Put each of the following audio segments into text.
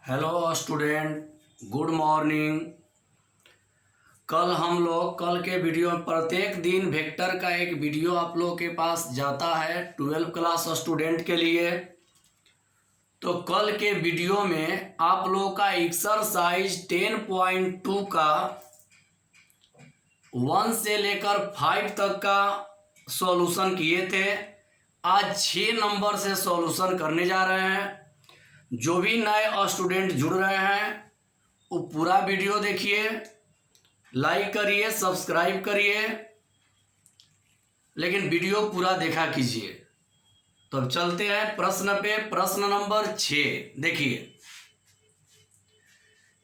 Hello student, good morning. कल के video में प्रत्येक दिन वेक्टर का एक वीडियो आप लोगों के पास जाता है 12th क्लास स्टूडेंट के लिए। तो कल के वीडियो में आप लोगों का एक्सरसाइज 10.2 का 1 से लेकर 5 तक का सॉल्यूशन किए थे। आज 6 नंबर से सॉल्यूशन करने जा रहे हैं। जो भी नए स्टूडेंट जुड़ रहे हैं वो पूरा वीडियो देखिए, लाइक करिए, सब्सक्राइब करिए, लेकिन वीडियो पूरा देखा कीजिए। तो अब चलते हैं प्रश्न पे। प्रश्न नंबर 6 देखिए,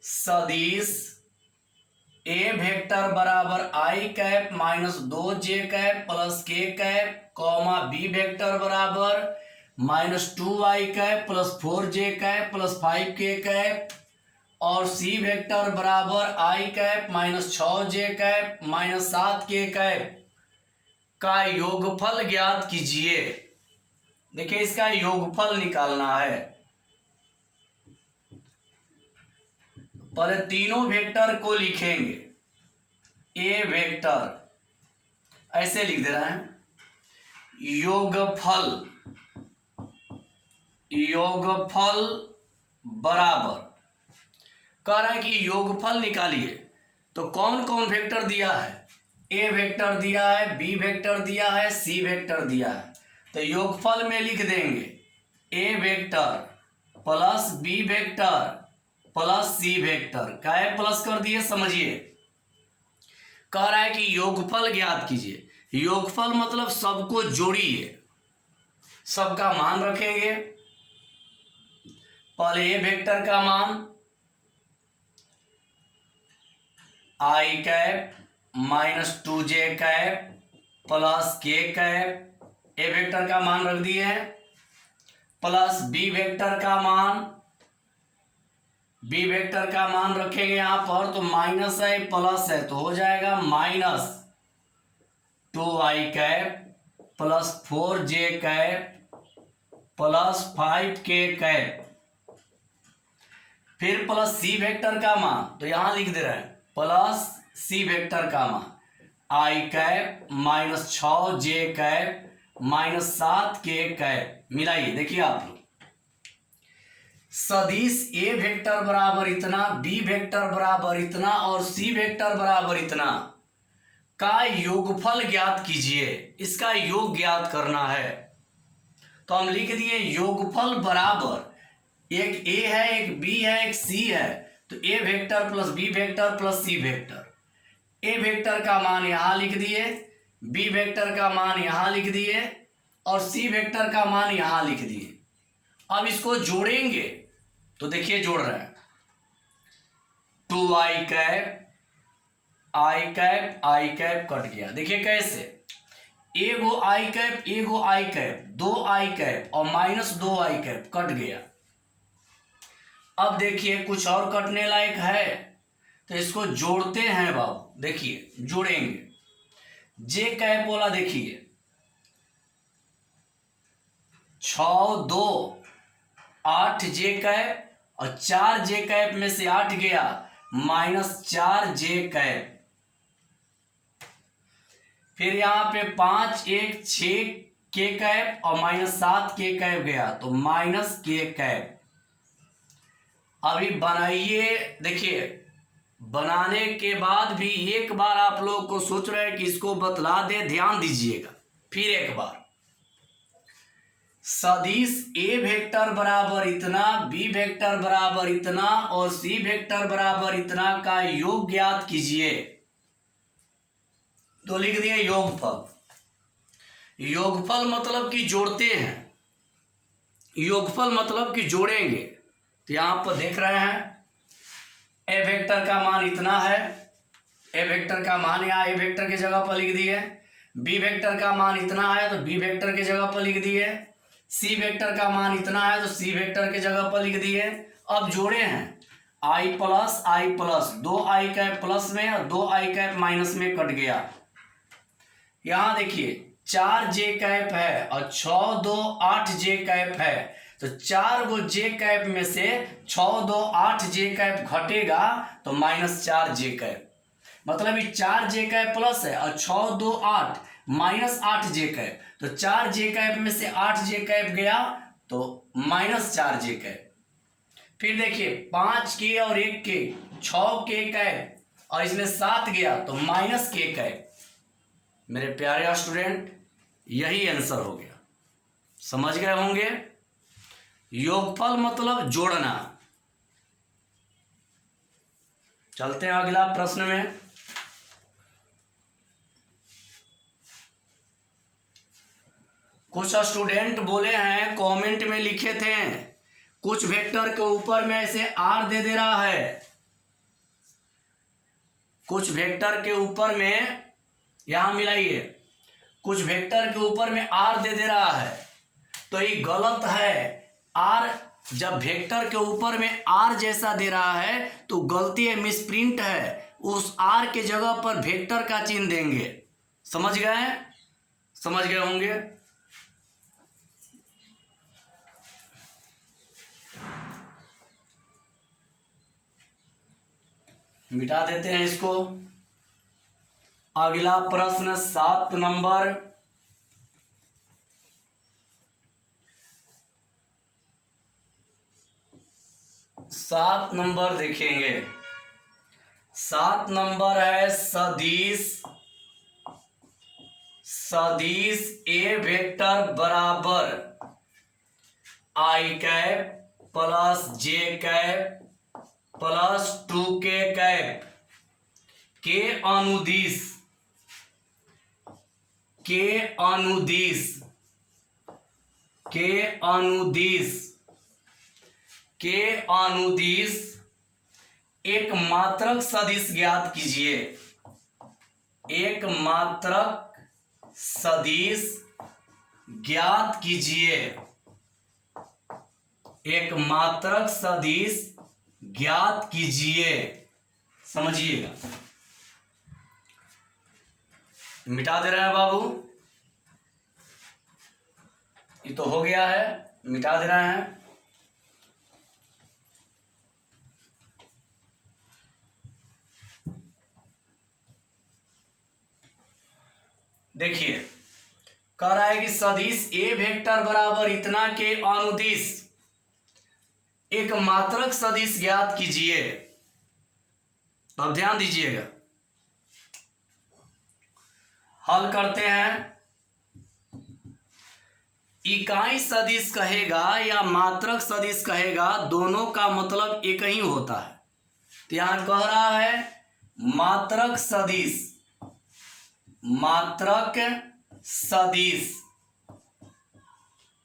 सदिश ए वेक्टर बराबर I cap minus 2j cap plus k cap comma B vector बराबर -2i cap plus 4j cap plus 5k cap और सी वेक्टर बराबर i cap -6j cap -7k cap का योगफल ज्ञात कीजिए। देखिए, इसका योगफल निकालना है। पहले तीनों वेक्टर को लिखेंगे। ए वेक्टर ऐसे लिख दे रहे हैं, योगफल बराबर, कह रहा है कि योगफल निकालिए। तो कौन कौन वेक्टर दिया है? ए वेक्टर दिया है, बी वेक्टर दिया है, सी वेक्टर दिया है। तो योगफल में लिख देंगे A vector plus B vector plus C vector. क्या है प्लस कर दिए, समझिए। कह रहा है कि योगफल ज्ञात कीजिए। योगफल मतलब सबको जोड़िए, सबका मान रखेंगे। पहले ए वेक्टर का मान I cap -2j cap plus k cap, A vector का मान रख दिए हैं। प्लस बी वेक्टर का मान रखेंगे यहाँ पर। तो माइनस है प्लस है तो हो जाएगा -2i cap plus 4j cap plus 5k cap. फिर प्लस सी वेक्टर का मान, तो यहां लिख दे रहे हैं प्लस सी वेक्टर का मान I cap -6j cap -7k cap. मिलाइए, देखिए आप लोग, सदिश ए वेक्टर बराबर इतना, बी वेक्टर बराबर इतना और सी वेक्टर बराबर इतना का योगफल ज्ञात कीजिए। इसका योग ज्ञात करना है। तो हम लिख दिए योगफल बराबर, एक ए है, एक बी है, एक सी है। तो A vector plus B vector plus C vector. A vector का मान यहां लिख दिए, बी वेक्टर का मान यहां लिख दिए और सी वेक्टर का मान यहां लिख दिए। अब इसको जोड़ेंगे तो देखिए जोड़ रहे हैं, 2i कैप आई कैप कट गया। देखिए कैसे, एगो आई कैप 2i कैप और -2i कैप कट गया। अब देखिए कुछ और कटने लायक है, तो इसको जोड़ते हैं बाबू। देखिए जोड़ेंगे, जे कैप बोला, देखिए 6 2 8j कैप और 4j कैप में से 8 गया -4j कैप। फिर यहां पे 5 1 6k कैप और -7k कैप गया तो -k कैप। अभी बनाइए। देखिए, बनाने के बाद भी एक बार आप लोग को सोच रहे हैं कि इसको बतला दे, ध्यान दीजिएगा। फिर एक बार, सदिश ए वेक्टर बराबर इतना, बी वेक्टर बराबर इतना और सी वेक्टर बराबर इतना का योग ज्ञात कीजिए। तो लिख दिए योगफल। योगफल मतलब कि जोड़ते हैं, योगफल मतलब कि जोड़ेंगे। तो यहां पर देख रहे हैं, ए वेक्टर का मान इतना है, ए वेक्टर का मान यहाँ ए वेक्टर की जगह पर लिख दिए। बी वेक्टर का मान इतना है तो बी वेक्टर की जगह पर लिख दिए। सी वेक्टर का मान इतना है तो सी वेक्टर की जगह पर लिख दिए। अब जोड़े हैं, आई प्लस 2i कैप प्लस में और 2i कैप माइनस में कट गया। यहां देखिए 4j कैप है और 6 2 8j कैप है। तो 4 गो जे कैप में से 6 2 8 जे कैप घटेगा तो -4 जे कैप, मतलब ये 4 जे कैप प्लस है और 6 2 8 -8 जे कैप, तो 4 जे कैप में से 8 जे कैप गया तो -4 जे कैप। फिर देखिए 5 के और 1 के 6 के कैप और इसमें 7 गया तो -k कैप। मेरे प्यारे स्टूडेंट यही आंसर हो गया, समझ गए होंगे। योगफल मतलब जोड़ना। चलते हैं अगला प्रश्न में। कुछ स्टूडेंट बोले हैं, कमेंट में लिखे थे, कुछ वेक्टर के ऊपर में ऐसे r दे रहा है, कुछ वेक्टर के ऊपर में, यहां मिलाइए, कुछ वेक्टर के ऊपर में r दे रहा है, तो ये गलत है। r जब वेक्टर के ऊपर में r जैसा दे रहा है तो गलती है, मिसप्रिंट है, उस r के जगह पर वेक्टर का चिन्ह देंगे। समझ गए? समझ गए होंगे। मिटा देते हैं इसको। अगला प्रश्न 7 नंबर। सात नंबर देखेंगे। 7 नंबर है सदिश। सदिश ए वेक्टर बराबर I cap plus J cap plus 2k cap के अनुदिश, के अनुदिश, के अनुदिश, के अनुदिश एक मात्रक सदिश ज्ञात कीजिए। एक मात्रक सदिश ज्ञात कीजिए। एक मात्रक सदिश ज्ञात कीजिए। समझिएगा। मिटा दे रहे हैं बाबू, ये तो हो गया है, मिटा दे रहे हैं। देखिए कह रहा है कि सदिश ए वेक्टर बराबर इतना के अनुदिश एक मात्रक सदिश ज्ञात कीजिए। तो अब ध्यान दीजिएगा, हल करते हैं। इकाई सदिश कहेगा या मात्रक सदिश कहेगा, दोनों का मतलब एक ही होता है। तो यहां कह रहा है मात्रक सदिश, मात्रक सदिश,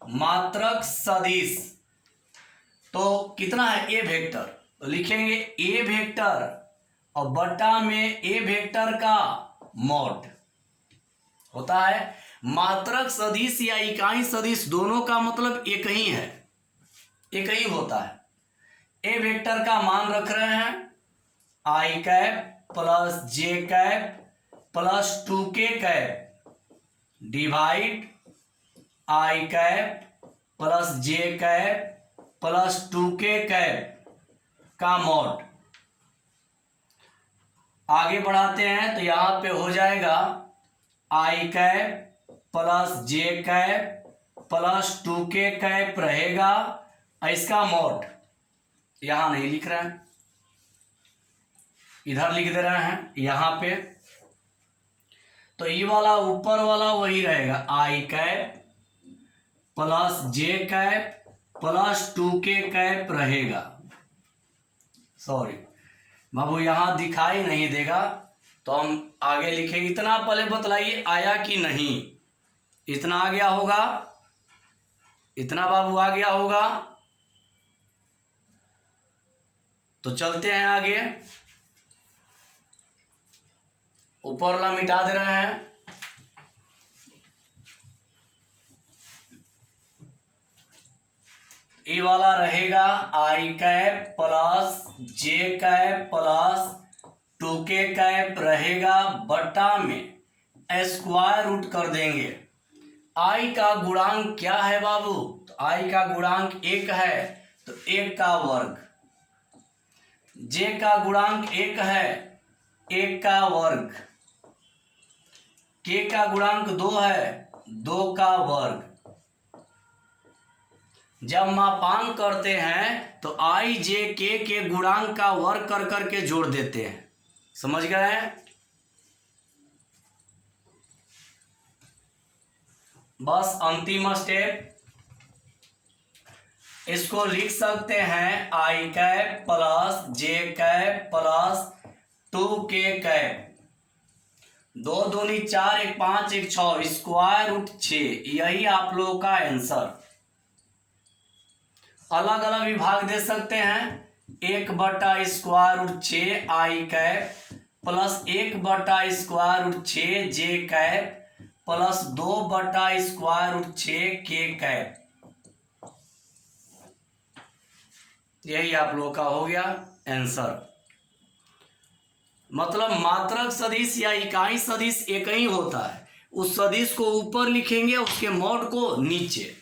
मात्रक सदिश। तो कितना है ए वेक्टर, तो लिखेंगे ए वेक्टर और बटा में ए वेक्टर का मॉड होता है। मात्रक सदिश या इकाई सदिश दोनों का मतलब एक ही है, एक ही होता है। ए वेक्टर का मान रख रहे हैं I cap plus J cap plus 2k cap divide I cap plus J cap plus 2k cap का मॉड। आगे बढ़ाते हैं तो यहां पे हो जाएगा I cap plus J cap plus 2k cap रहेगा, इसका मॉड यहां नहीं लिख रहे हैं, इधर लिख दे रहे हैं यहां पे। तो ये वाला ऊपर वाला वही रहेगा आई cap plus J cap plus 2k cap रहेगा। सॉरी बाबू यहां दिखाई नहीं देगा तो हम आगे लिखेंगे। इतना पहले बतलाइए आया कि नहीं, इतना आ गया होगा, इतना बाबू आ गया होगा। तो चलते हैं आगे, ऊपर वाला मिटा दे रहे हैं। ये वाला रहेगा आई cap plus J cap plus 2k cap रहेगा, बटा में स्क्वायर रूट कर देंगे आई का गुणांक क्या है बाबू? तो आई का गुणांक 1 है, तो 1 का वर्ग। जे का गुणांक 1 है, 1 का वर्ग। के का गुणांक 2 है, 2 का वर्ग। जब मापांक करते हैं तो आई जे के गुणांक का वर्ग कर करके जोड़ देते हैं। समझ गए? बस अंतिम स्टेप, इसको लिख सकते हैं I cap plus J cap plus 2k cap. 2 दूनी 4, 1 5, 1 6, स्क्वायर रूट 6। यही आप लोगों का आंसर। अलग अलग विभाग दे सकते हैं। 1 बटा स्क्वायर रूट 6 आई कैप प्लस 1 बटा स्क्वायर रूट 6 जे कैप प्लस 2 बटा स्क्वायर रूट 6 के कैप। यही आप लोग का हो गया आंसर। मतलब मात्रक सदिश या इकाई सदिश एक ही होता है। उस सदिश को ऊपर लिखेंगे, उसके मॉड को नीचे।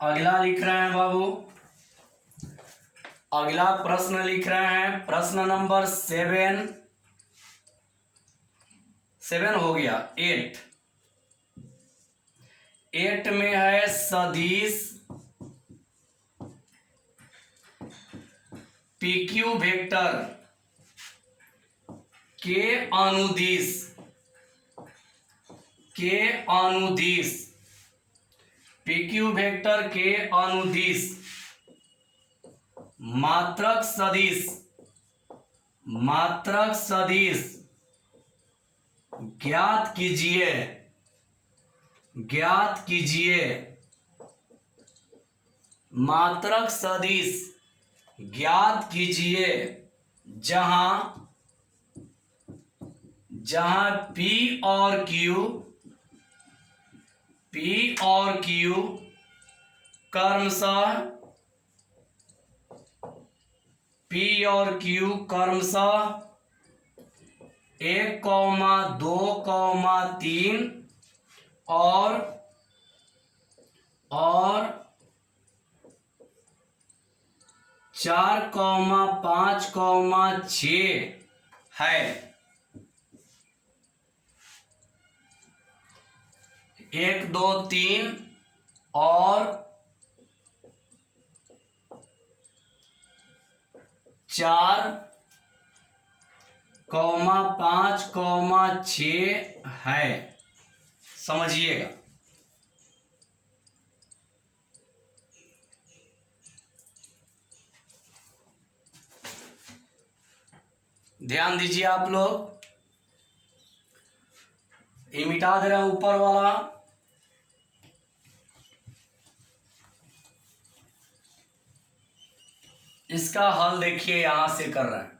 अगला लिख रहे हैं बाबू, अगला प्रश्न लिख रहे हैं। प्रश्न नंबर 7 हो गया। 8 में है सदिश PQ वेक्टर के अनुदिश PQ वेक्टर के अनुदिश मात्रक सदिश ज्ञात कीजिए। मात्रक सदिश ज्ञात कीजिए जहां P और Q क्रमशः P और Q क्रमशः 1, 2, 3 और 4, 5, 6 है। 1, 2, 3 और 4, 5, 6 है। समझिएगा। ध्यान दीजिए आप लोग, ये मिटा दे रहा है ऊपर वाला। इसका हल देखिए, यहां से कर रहे हैं।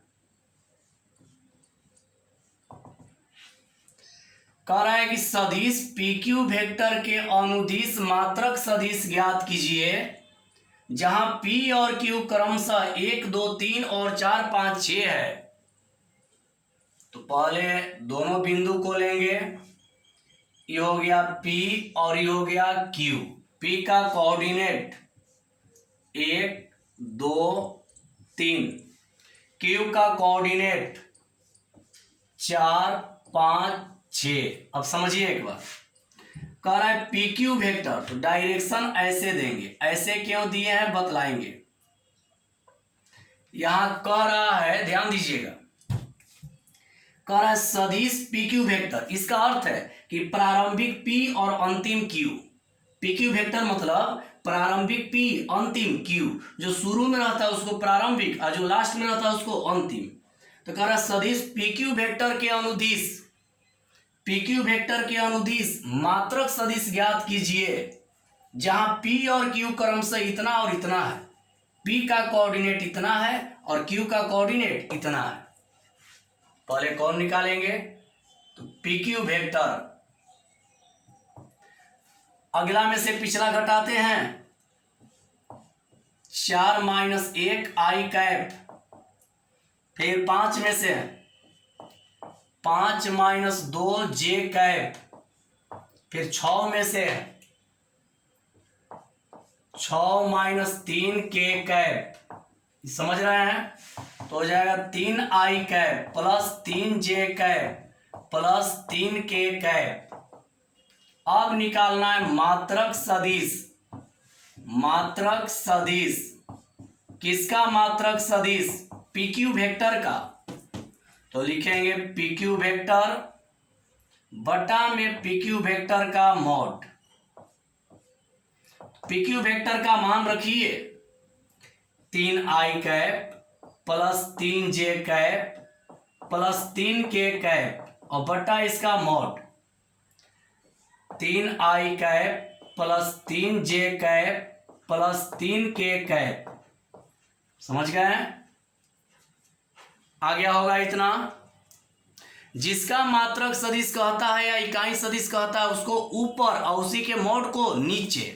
कह रहा है कि सदिश PQ वेक्टर के अनुदिश मात्रक सदिश ज्ञात कीजिए जहां P और Q क्रमशः 1, 2, 3 और 4, 5, 6 है। तो पहले दोनों बिंदु को लेंगे। ये हो गया P और ये हो गया Q। P का कोऑर्डिनेट 1, 2, 3। Q का कोऑर्डिनेट 4, 5, 6। अब समझिए एक बार, कह रहा है PQ वेक्टर, तो डायरेक्शन ऐसे देंगे। ऐसे क्यों दिए हैं बतलाएंगे। यहां कह रहा है, ध्यान दीजिएगा, कह रहा है सदिश PQ वेक्टर। इसका अर्थ है कि प्रारंभिक P और अंतिम Q। PQ वेक्टर मतलब प्रारंभिक P अंतिम Q। जो शुरू में रहता है उसको प्रारंभिक और जो लास्ट में रहता है उसको अंतिम। तो कह रहा है सदिश PQ वेक्टर के अनुदिश मात्रक सदिश ज्ञात कीजिए जहां P और Q क्रमशः इतना और इतना है। P का कोऑर्डिनेट इतना है और Q का कोऑर्डिनेट इतना है। पहले कौन निकालेंगे? तो पी क्यू वेक्टर। अगला में से पिछला घटाते हैं। 4 माइनस 1 आई कैप, फिर 5 में से 5 माइनस 2 जे कैप, फिर 6 में से 6 माइनस 3 के कैप। समझ रहे हैं? तो हो जाएगा 3 आई कैप प्लस 3 जे कैप प्लस 3 के कैप। अब निकालना है मात्रक सदिश। मात्रक सदिश किसका? मात्रक सदिश पी क्यू वेक्टर का। तो लिखेंगे पी क्यू वेक्टर बटा में पी क्यू वेक्टर का मॉड। पी क्यू वेक्टर का मान रखिए 3 आई कैप प्लस 3 जे कैप प्लस 3 के कैप और बटा इसका मॉड 3 आई कैप प्लस 3 जे कैप प्लस 3 के कैप। समझ गए? आ गया होगा इतना। जिसका मात्रक सदिश कहता है या इकाई सदिश कहता है उसको ऊपर और उसी के मॉड को नीचे।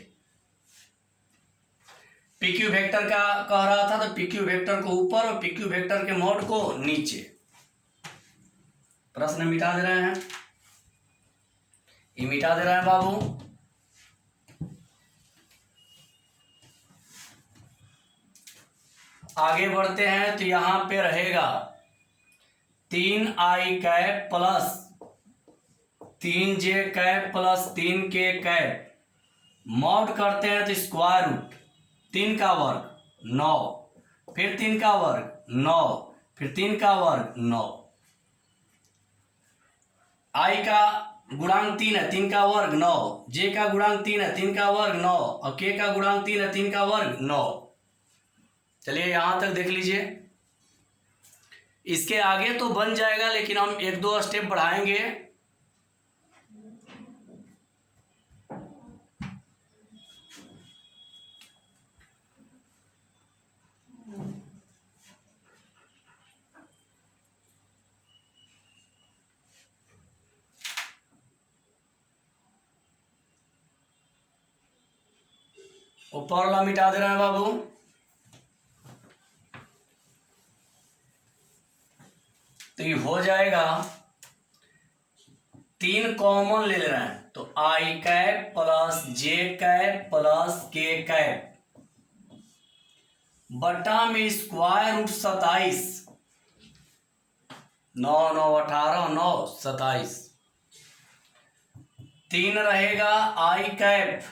पी क्यू वेक्टर का कह रहा था तो पी क्यू वेक्टर को ऊपर और पी क्यू वेक्टर के मॉड को नीचे। प्रश्न मिटा दे रहे हैं, ये मिटा दे रहे हैं बाबू। आगे बढ़ते हैं तो यहां पे रहेगा 3 आई कैप प्लस 3 जे कैप प्लस 3 के कैप। मॉड करते हैं तो स्क्वायर रूट 3 का वर्ग 9, फिर 3 का वर्ग 9, फिर 3 का वर्ग 9। आई का गुणांक 3 है, 3 का वर्ग 9। जे का गुणांक 3 है, 3 का वर्ग 9 और के का गुणांक 3 है, 3 का वर्ग 9। चलिए यहां तक देख लीजिए। इसके आगे तो बन जाएगा लेकिन हम 1-2 स्टेप बढ़ाएंगे। ऊपर वाला मिटा दे रहे हैं बाबू। तो ये हो जाएगा 3 कॉमन ले रहे हैं तो आई cap plus J cap plus के कैप बटा में स्क्वायर रूट 27। 9 9 18 9 27। 3 रहेगा आई cap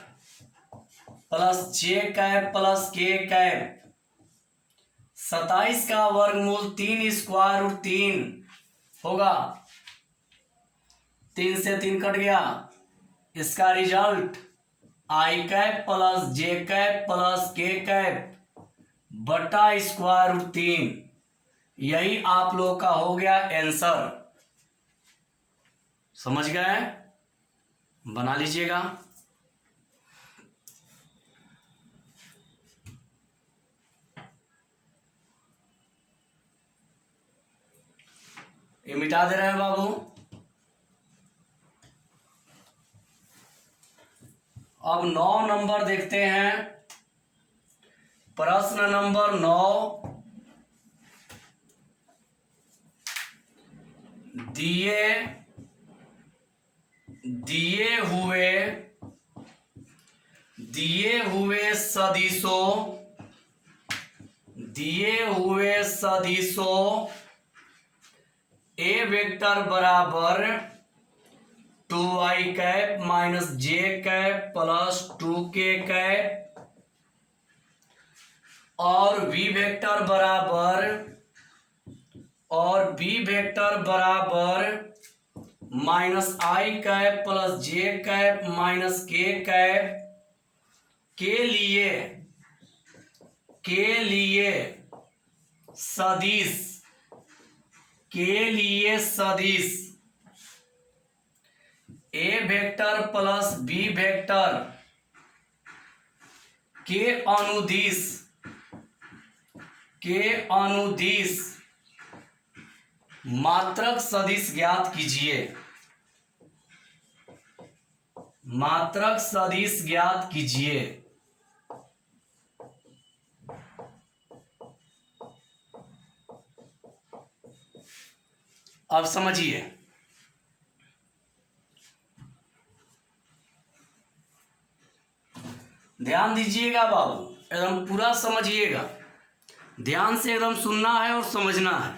plus J cap plus के कैप। 27 का वर्गमूल 3 स्क्वायर रूट 3 होगा। 3 से 3 कट गया। इसका रिजल्ट आई cap plus J cap plus के कैप बटा स्क्वायर रूट 3। यही आप लोग का हो गया आंसर। समझ गए? बना लीजिएगा। ये मिटा दे रहे हैं बाबू। अब 9 नंबर देखते हैं। प्रश्न नंबर 9। दिए हुए सदिशों ए वेक्टर बराबर 2i cap minus J cap plus 2k cap और बी वेक्टर बराबर minus I cap plus J cap minus K cap के लिए सदिश A vector plus B vector के अनुदिश मात्रक सदिश ज्ञात कीजिए। मात्रक सदिश ज्ञात कीजिए। अब समझिए, ध्यान दीजिएगा बाबू, एकदम पूरा समझिएगा, ध्यान से एकदम सुनना है और समझना है।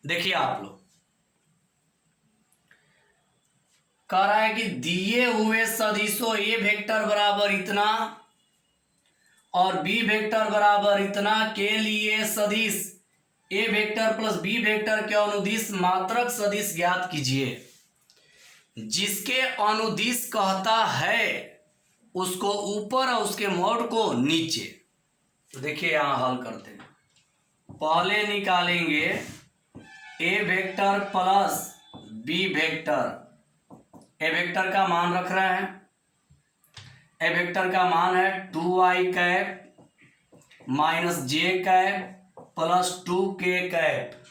देखिए आप लोग, कह रहा है कि दिए हुए सदिशों ए वेक्टर बराबर इतना और बी वेक्टर बराबर इतना के लिए सदिश A vector plus B vector के अनुदिश मात्रक सदिश ज्ञात कीजिए। जिसके अनुदिश कहता है उसको ऊपर और उसके मॉड को नीचे। तो देखिए यहां हल करते हैं। पहले निकालेंगे ए vector plus B vector. A vector का मान रख रहे हैं, ए वेक्टर का मान है 2i cap minus J cap plus 2k cap.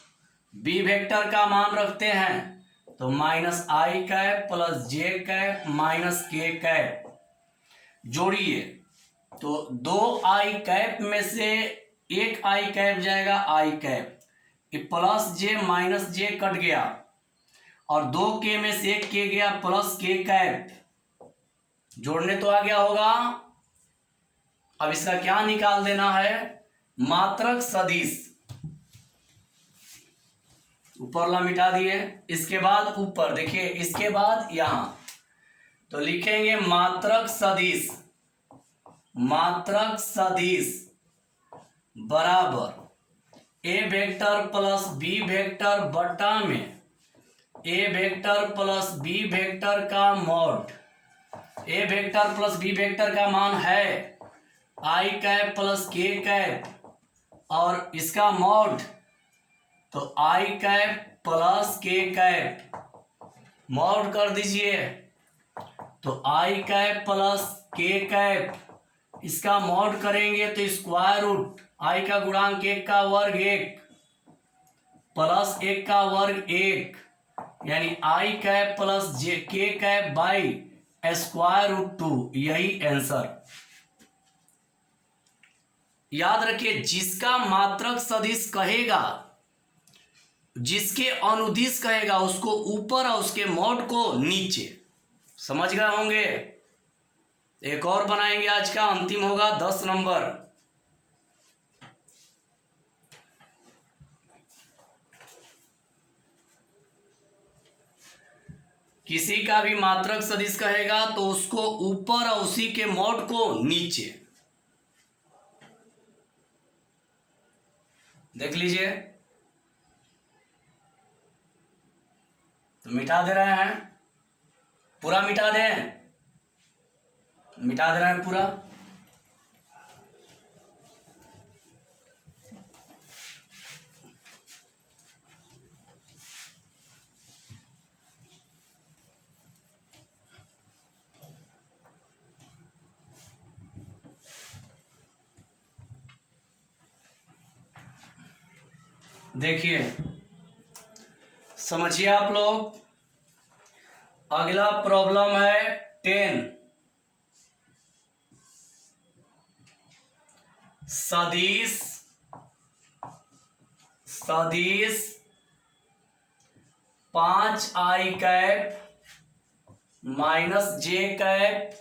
B vector का मान रखते हैं तो minus I cap plus J cap minus K cap. जोड़िए तो 2i कैप में से एक आई कैप जाएगा आई कैप, ये प्लस जे माइनस जे कट गया और 2k में से एक के गया प्लस के कैप। जोड़ने तो आ गया होगा। अब इसका क्या निकाल देना है, मात्रक सदिश। ऊपर ला मिटा दिए, इसके बाद ऊपर देखिए, इसके बाद यहां तो लिखेंगे मात्रक सदिश। मात्रक सदिश बराबर ए वेक्टर प्लस बी वेक्टर बटा में ए वेक्टर प्लस बी वेक्टर का मॉड। ए वेक्टर प्लस बी वेक्टर का मान है आई कैप प्लस के कैप और इसका मॉड तो आई कैप प्लस के कैप। मॉड कर दीजिए तो आई कैप प्लस के कैप, इसका मॉड करेंगे तो स्क्वायर रूट आई का गुणांक 1 का वर्ग 1 प्लस 1 का वर्ग 1 यानी आई कैप प्लस जे के कैप बाई स्क्वायर रूट 2। यही आंसर। याद रखिए, जिसका मात्रक सदिश कहेगा, जिसके अनुदिश कहेगा उसको ऊपर और उसके मॉड को नीचे। समझ गए होंगे। एक और बनाएंगे, आज का अंतिम होगा 10 नंबर। किसी का भी मात्रक सदिश कहेगा तो उसको ऊपर और उसी के मॉड को नीचे। देख लीजिए, तो मिटा दे रहे हैं, पूरा मिटा दें, मिटा दे रहे हैं पूरा। देखिए समझिए आप लोग। अगला प्रॉब्लम है 10। सदिश 5i cap minus J cap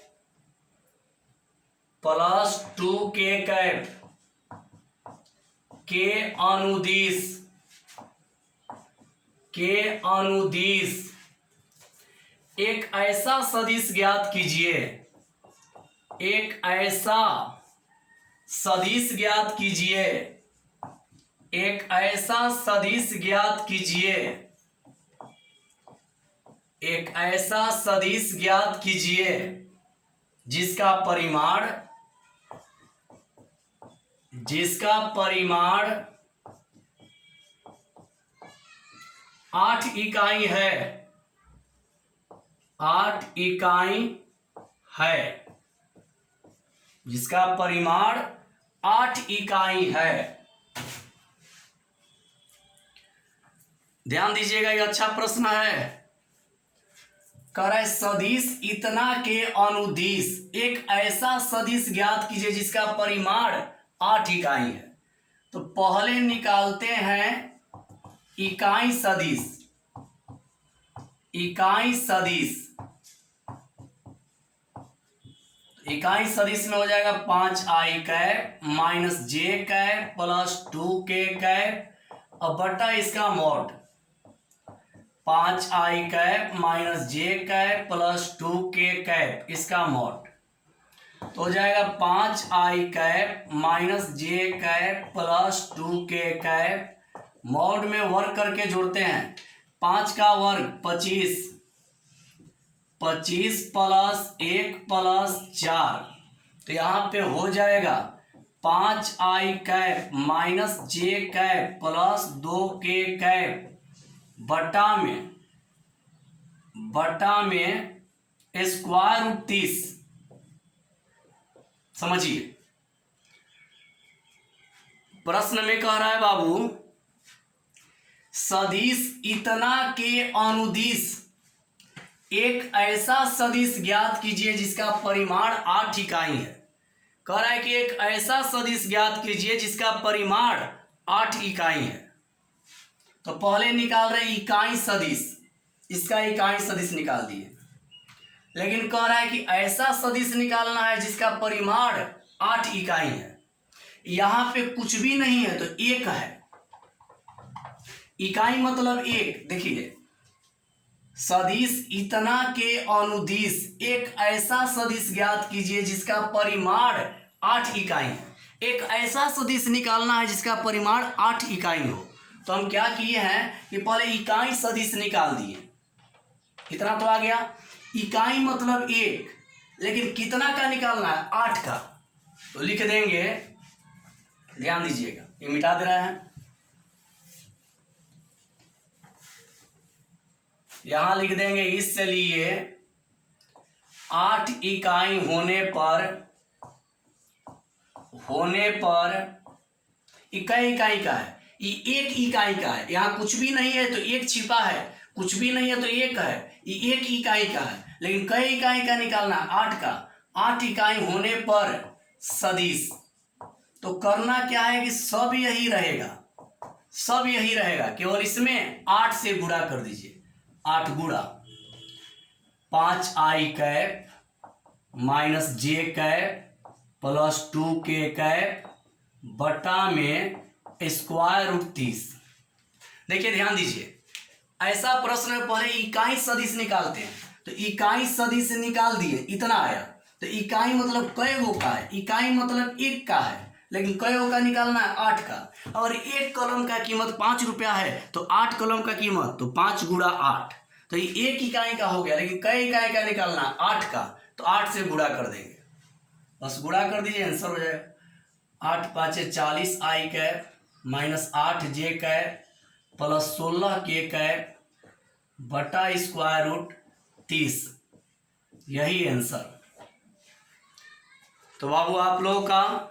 plus 2k cap के अनुदिश एक ऐसा सदिश ज्ञात कीजिए। एक ऐसा सदिश ज्ञात कीजिए। एक ऐसा सदिश ज्ञात कीजिए। एक ऐसा सदिश ज्ञात कीजिए जिसका परिमाण 8 इकाई है। 8 इकाई है, जिसका परिमाण 8 इकाई है। ध्यान दीजिएगा, ये अच्छा प्रश्न है। कह रहा है सदिश इतना के अनुदिश एक ऐसा सदिश ज्ञात कीजिए जिसका परिमाण 8 इकाई है। तो पहले निकालते हैं इकाई सदिश। इकाई सदिश, इकाई सदिश में हो जाएगा 5i cap minus J cap plus 2k cap और बटा इसका mod 5i cap minus J cap plus 2k cap इसका मॉड। तो हो जाएगा 5i cap minus J cap plus 2k cap, mod में वर्ग करके जोड़ते हैं। 5 का वर्ग 25, 25 प्लस 1 प्लस 4, तो यहाँ पे हो जाएगा 5i cap minus J cap plus 2k cap बटा में स्क्वायर रूट 30। समझिए, प्रश्न में कह रहा है बाबू सदिश इतना के अनुदिश एक ऐसा सदिश ज्ञात कीजिए जिसका परिमाण 8 इकाई है। कह रहा है कि एक ऐसा सदिश ज्ञात कीजिए जिसका परिमाण 8 इकाई है। तो पहले निकाल रहे इकाई सदिश, इसका इकाई सदिश निकाल दिए, लेकिन कह रहा है कि ऐसा सदिश निकालना है जिसका परिमाण 8 इकाई है। यहां पे कुछ भी नहीं है तो 1 है, इकाई मतलब 1। देखिए सदिश इतना के अनुदिश एक ऐसा सदिश ज्ञात कीजिए जिसका परिमाण 8 इकाई है। एक ऐसा सदिश निकालना है जिसका परिमाण 8 इकाई हो। तो हम क्या किए हैं कि पहले इकाई सदिश निकाल दिए, कितना तो आ गया, इकाई मतलब 1, लेकिन कितना का निकालना है 8 का। तो लिख देंगे, ध्यान दीजिएगा, ये मिटा दे रहा है, यहां लिख देंगे इसलिए 8 इकाई होने पर इकाई का है, ये 1 इकाई का है। यहाँ कुछ भी नहीं है तो 1 छिपा है, कुछ भी नहीं है तो 1 है, ये 1 इकाई का है। लेकिन कई इकाई का निकालना है 8 का। 8 इकाई होने पर सदिश, तो करना क्या है कि सब यही रहेगा, केवल इसमें 8 से गुणा कर दीजिए। 8 गुणा 5i cap minus J cap plus 2k cap बटा में स्क्वायर रूट 30। देखिए ध्यान दीजिए, ऐसा प्रश्न में पहले इकाई सदिश निकालते हैं। तो इकाई सदिश निकाल दिए, इतना आया। तो इकाई मतलब कई गो का है, इकाई मतलब 1 का है, लेकिन कई गो का निकालना है 8 का। और 1 कलम का कीमत 5 रुपया है, तो 8 कलम का कीमत तो 5 गुणा 8, तो ये 1 इकाई का हो गया। लेकिन कई इकाई का निकालना है 8 का, तो 8 से गुणा कर देंगे, बस गुणा कर दीजिए, आंसर हो जाएगा 8 5 40 i cap minus 8 J cap plus 16 के कैप बटा स्क्वायर रूट 30, यही आंसर। तो बाबू आप लोगों का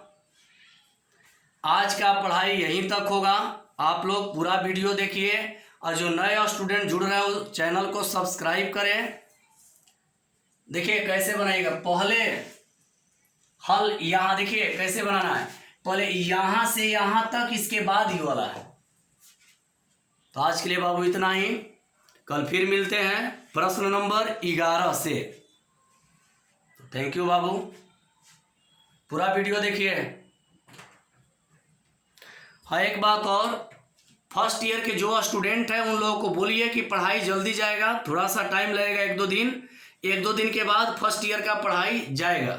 आज का पढ़ाई यहीं तक होगा। आप लोग पूरा वीडियो देखिए और जो नए स्टूडेंट जुड़ रहे हो चैनल को सब्सक्राइब करें। देखिए कैसे बनाइएगा, पहले हल यहाँ देखिए कैसे बनाना है, पहले यहाँ से यहाँ तक, इसके बाद ये वाला है। तो आज के लिए बाबू इतना ही, कल फिर मिलते हैं प्रश्न नंबर 11 से। थैंक यू बाबू, पूरा वीडियो देखिए। हाँ एक बात और, फर्स्ट ईयर के जो स्टूडेंट हैं उन लोगों को बोलिए कि पढ़ाई जल्दी जाएगा, थोड़ा सा टाइम लगेगा, 1-2 दिन के बाद फर्स्ट ईयर का पढ़ाई जाएगा।